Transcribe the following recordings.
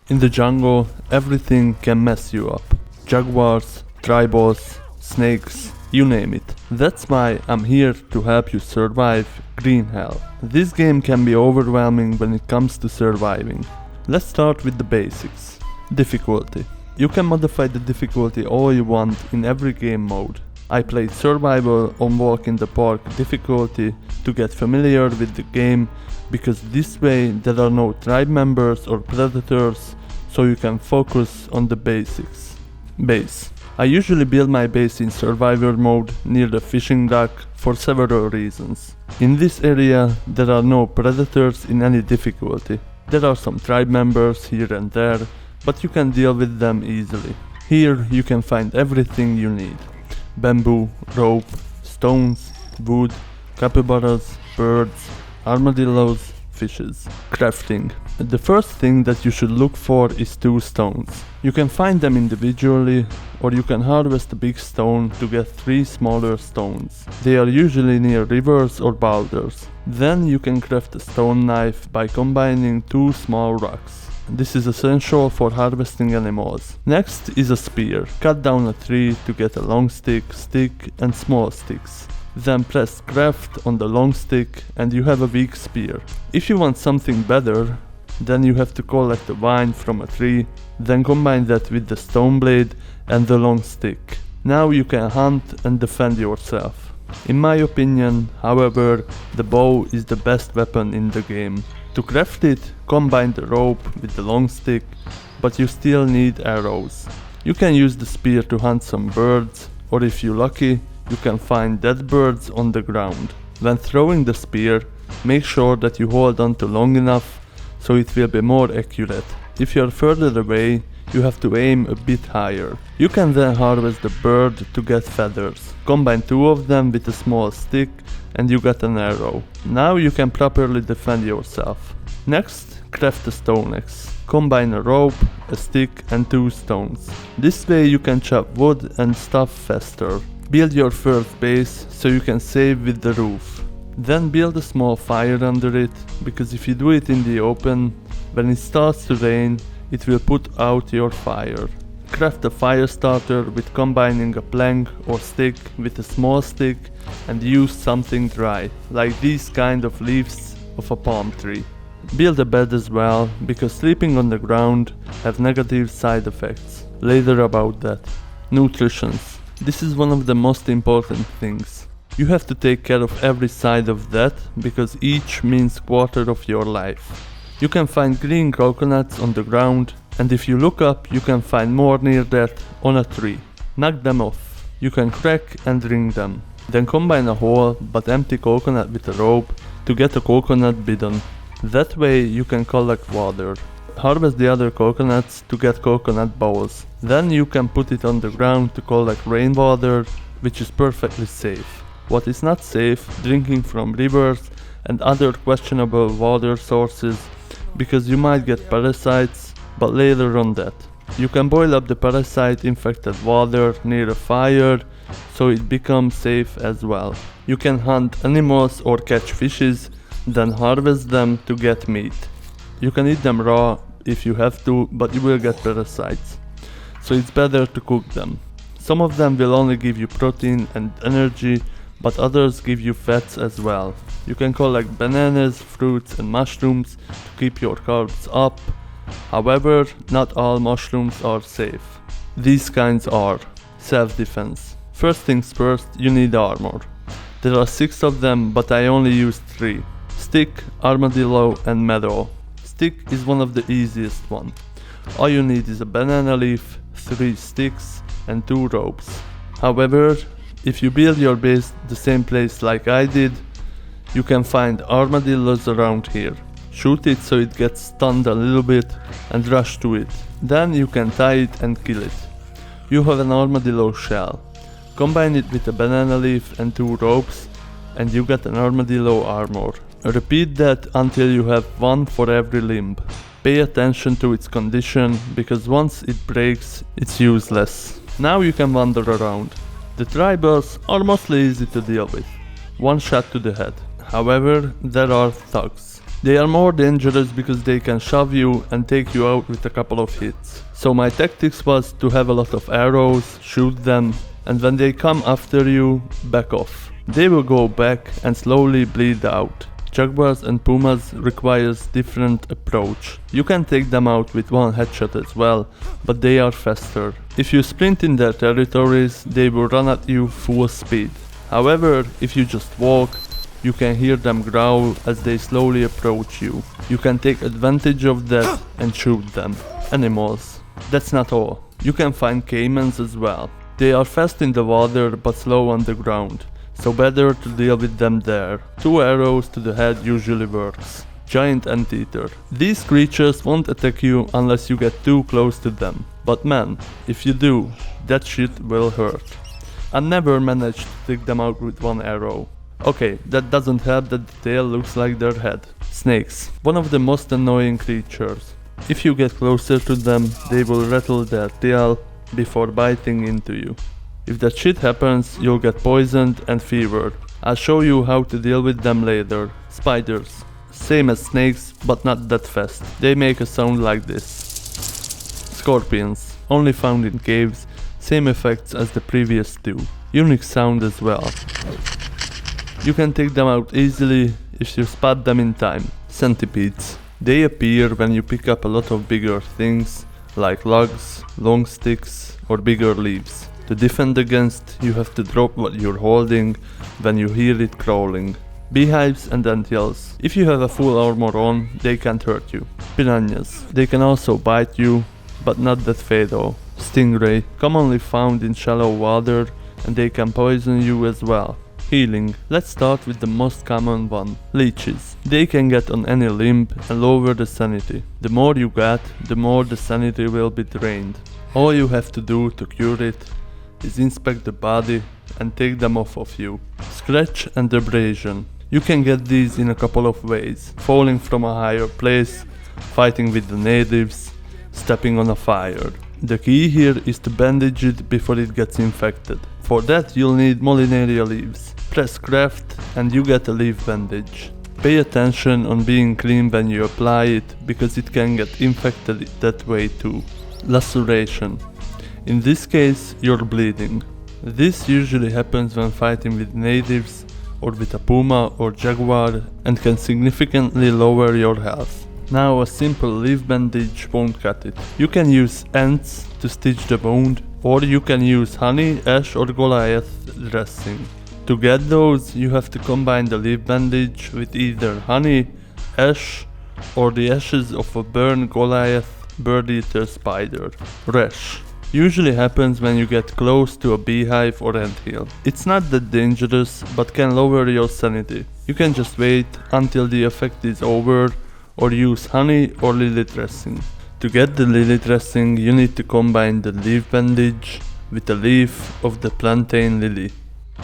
In the jungle, everything can mess you up. Jaguars, tribals, snakes, you name it. That's why I'm here to help you survive Green Hell. This game can be overwhelming when it comes to surviving. Let's start with the basics. Difficulty. You can modify the difficulty all you want in every game mode. I played survival on Walk in the Park difficulty to get familiar with the game, because this way there are no tribe members or predators, so you can focus on the basics. Base. I usually build my base in survivor mode near the fishing dock for several reasons. In this area there are no predators in any difficulty. There are some tribe members here and there, but you can deal with them easily. Here you can find everything you need. Bamboo, rope, stones, wood, capybaras, birds, armadillos, fishes. Crafting. The first thing that you should look for is 2 stones. You can find them individually, or you can harvest a big stone to get 3 smaller stones. They are usually near rivers or boulders. Then you can craft a stone knife by combining 2 small rocks. This is essential for harvesting animals. Next is a spear. Cut down a tree to get a long stick, and small sticks. Then press craft on the long stick and you have a weak spear. If you want something better, then you have to collect a vine from a tree, then combine that with the stone blade and the long stick. Now you can hunt and defend yourself. In my opinion, however, the bow is the best weapon in the game. To craft it, combine the rope with the long stick, but you still need arrows. You can use the spear to hunt some birds, or if you're lucky, you can find dead birds on the ground. When throwing the spear, make sure that you hold on to long enough so it will be more accurate. If you're further away, you have to aim a bit higher. You can then harvest the bird to get feathers. Combine 2 of them with a small stick and you got an arrow. Now you can properly defend yourself. Next, craft a stone axe. Combine a rope, a stick and 2 stones. This way you can chop wood and stuff faster. Build your first base so you can save with the roof. Then build a small fire under it, because if you do it in the open, when it starts to rain, it will put out your fire. Craft a fire starter with combining a plank or stick with a small stick and use something dry, like these kind of leaves of a palm tree. Build a bed as well, because sleeping on the ground have negative side effects. Later about that. Nutrition. This is one of the most important things. You have to take care of every side of that, because each means quarter of your life. You can find green coconuts on the ground, and if you look up you can find more near that on a tree. Knock them off. You can crack and drink them. Then combine a whole but empty coconut with a rope to get a coconut bidon. That way you can collect water. Harvest the other coconuts to get coconut bowls. Then you can put it on the ground to collect rainwater, which is perfectly safe. What is not safe, drinking from rivers and other questionable water sources, because you might get parasites, but later on that. You can boil up the parasite infected water near a fire, so it becomes safe as well. You can hunt animals or catch fishes, then harvest them to get meat. You can eat them raw if you have to, but you will get parasites, so it's better to cook them. Some of them will only give you protein and energy, but others give you fats as well. You can collect bananas, fruits and mushrooms to keep your carbs up. However, not all mushrooms are safe. These kinds are self-defense. First things first, you need armor. There are 6 of them, but I only used 3. Stick, armadillo and metal. Stick is one of the easiest one. All you need is a banana leaf, 3 sticks and 2 ropes. However, if you build your base the same place like I did, you can find armadillos around here. Shoot it so it gets stunned a little bit and rush to it. Then you can tie it and kill it. You have an armadillo shell. Combine it with a banana leaf and 2 ropes and you get an armadillo armor. Repeat that until you have 1 for every limb. Pay attention to its condition, because once it breaks, it's useless. Now you can wander around. The tribals are mostly easy to deal with. 1 shot to the head. However, there are thugs. They are more dangerous because they can shove you and take you out with a couple of hits. So my tactics was to have a lot of arrows, shoot them, and when they come after you, back off. They will go back and slowly bleed out. Jaguars and pumas requires different approach. You can take them out with one headshot as well, but they are faster. If you sprint in their territories, they will run at you full speed. However, if you just walk, you can hear them growl as they slowly approach you. You can take advantage of that and shoot them. Animals. That's not all. You can find caimans as well. They are fast in the water but slow on the ground, so better to deal with them there. 2 arrows to the head usually works. Giant anteater. These creatures won't attack you unless you get too close to them. But man, if you do, that shit will hurt. I never managed to take them out with 1 arrow. Okay, that doesn't help that the tail looks like their head. Snakes. One of the most annoying creatures. If you get closer to them, they will rattle their tail before biting into you. If that shit happens, you'll get poisoned and fevered. I'll show you how to deal with them later. Spiders. Same as snakes, but not that fast. They make a sound like this. Scorpions. Only found in caves. Same effects as the previous 2. Unique sound as well. You can take them out easily if you spot them in time. Centipedes. They appear when you pick up a lot of bigger things, like logs, long sticks, or bigger leaves. To defend against, you have to drop what you're holding when you hear it crawling. Beehives and antheals. If you have a full armor on, they can't hurt you. Piranhas. They can also bite you, but not that fatal. Stingray. Commonly found in shallow water, and they can poison you as well. Healing. Let's start with the most common one. Leeches. They can get on any limb and lower the sanity. The more you get, the more the sanity will be drained. All you have to do to cure it is inspect the body and take them off of you. Scratch and abrasion. You can get these in a couple of ways. Falling from a higher place, fighting with the natives, stepping on a fire. The key here is to bandage it before it gets infected. For that you'll need Molinaria leaves. Press craft and you get a leaf bandage. Pay attention on being clean when you apply it, because it can get infected that way too. Laceration. In this case, you're bleeding. This usually happens when fighting with natives or with a puma or jaguar and can significantly lower your health. Now a simple leaf bandage won't cut it. You can use ants to stitch the wound, or you can use honey, ash or Goliath dressing. To get those, you have to combine the leaf bandage with either honey, ash or the ashes of a burned Goliath bird-eater spider. Rash. Usually happens when you get close to a beehive or anthill. It's not that dangerous, but can lower your sanity. You can just wait until the effect is over or use honey or lily dressing. To get the lily dressing, you need to combine the leaf bandage with a leaf of the plantain lily.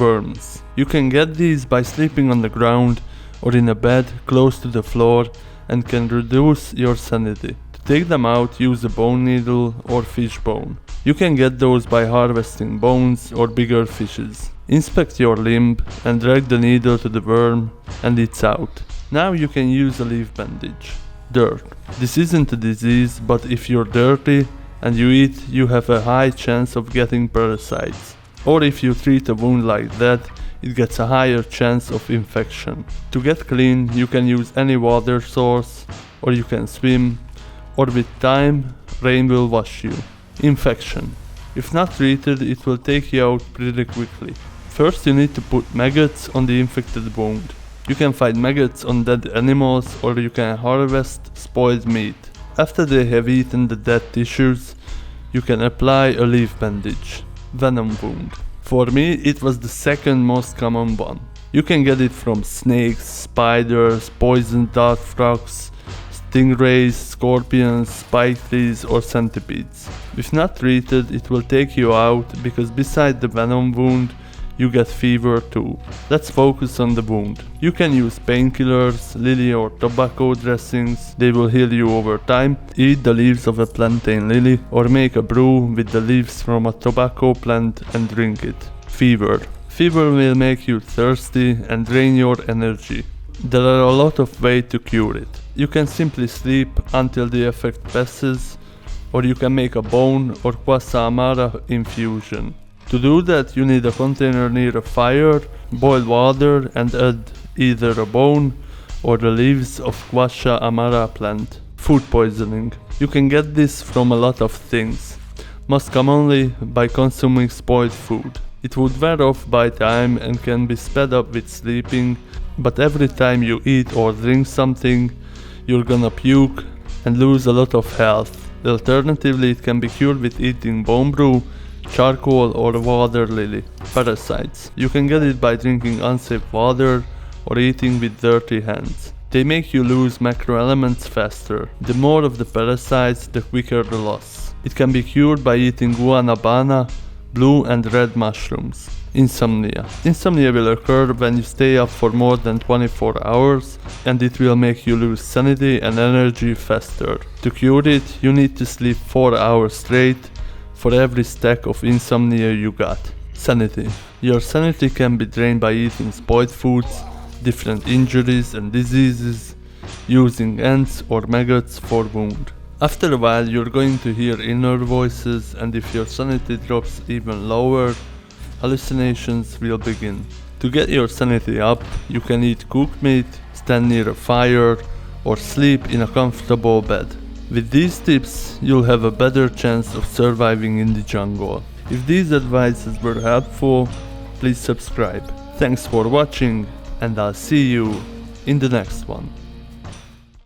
Worms. You can get these by sleeping on the ground or in a bed close to the floor and can reduce your sanity. To take them out, use a bone needle or fish bone. You can get those by harvesting bones or bigger fishes. Inspect your limb and drag the needle to the worm and it's out. Now you can use a leaf bandage. Dirt. This isn't a disease, but if you're dirty and you eat, you have a high chance of getting parasites. Or if you treat a wound like that, it gets a higher chance of infection. To get clean, you can use any water source, or you can swim, or with time, rain will wash you. Infection. If not treated, it will take you out pretty quickly. First you need to put maggots on the infected wound. You can find maggots on dead animals, or you can harvest spoiled meat. After they have eaten the dead tissues, you can apply a leaf bandage. Venom wound. For me, it was the second most common one. You can get it from snakes, spiders, poison dart frogs, stingrays, scorpions, spike trees or centipedes. If not treated, it will take you out, because beside the venom wound, you get fever too. Let's focus on the wound. You can use painkillers, lily or tobacco dressings, they will heal you over time. Eat the leaves of a plantain lily or make a brew with the leaves from a tobacco plant and drink it. Fever. Fever will make you thirsty and drain your energy. There are a lot of ways to cure it. You can simply sleep until the effect passes, or you can make a bone or Kwasa Amara infusion. To do that, you need a container near a fire, boil water and add either a bone or the leaves of Kwasa Amara plant. Food poisoning. You can get this from a lot of things, most commonly by consuming spoiled food. It would wear off by time and can be sped up with sleeping, but every time you eat or drink something, you're gonna puke and lose a lot of health. Alternatively, it can be cured with eating bone brew, charcoal or water lily. Parasites. You can get it by drinking unsafe water or eating with dirty hands. They make you lose macroelements faster. The more of the parasites, the quicker the loss. It can be cured by eating guanabana, blue and red mushrooms. Insomnia. Insomnia will occur when you stay up for more than 24 hours, and it will make you lose sanity and energy faster. To cure it, you need to sleep 4 hours straight for every stack of insomnia you got. Sanity. Your sanity can be drained by eating spoiled foods, different injuries and diseases, using ants or maggots for wound. After a while, you're going to hear inner voices, and if your sanity drops even lower, hallucinations will begin. To get your sanity up, you can eat cooked meat, stand near a fire, or sleep in a comfortable bed. With these tips, you'll have a better chance of surviving in the jungle. If these advices were helpful, please subscribe. Thanks for watching, and I'll see you in the next one.